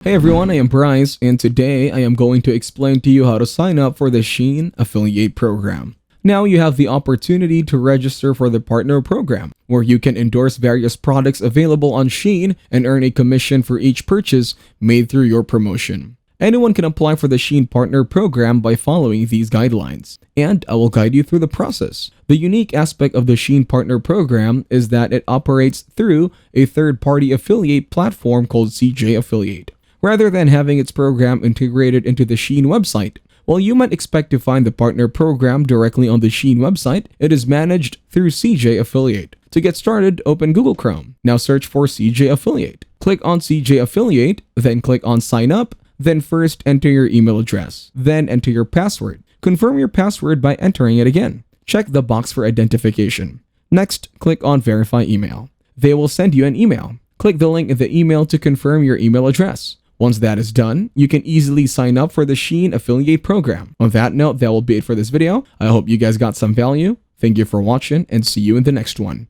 Hey everyone, I am Bryce, and today I am going to explain to you how to sign up for the Shein affiliate program. Now you have the opportunity to register for the partner program, where you can endorse various products available on Shein and earn a commission for each purchase made through your promotion. Anyone can apply for the Shein partner program by following these guidelines, and I will guide you through the process. The unique aspect of the Shein partner program is that it operates through a third-party affiliate platform called CJ Affiliate, rather than having its program integrated into the Shein website. While you might expect to find the partner program directly on the Shein website, it is managed through CJ Affiliate. To get started, open Google Chrome. Now search for CJ Affiliate. Click on CJ Affiliate, then click on Sign Up, then first enter your email address, then enter your password. Confirm your password by entering it again. Check the box for identification. Next, click on Verify Email. They will send you an email. Click the link in the email to confirm your email address. Once that is done, you can easily sign up for the Shein affiliate program. On that note, that will be it for this video. I hope you guys got some value. Thank you for watching and see you in the next one.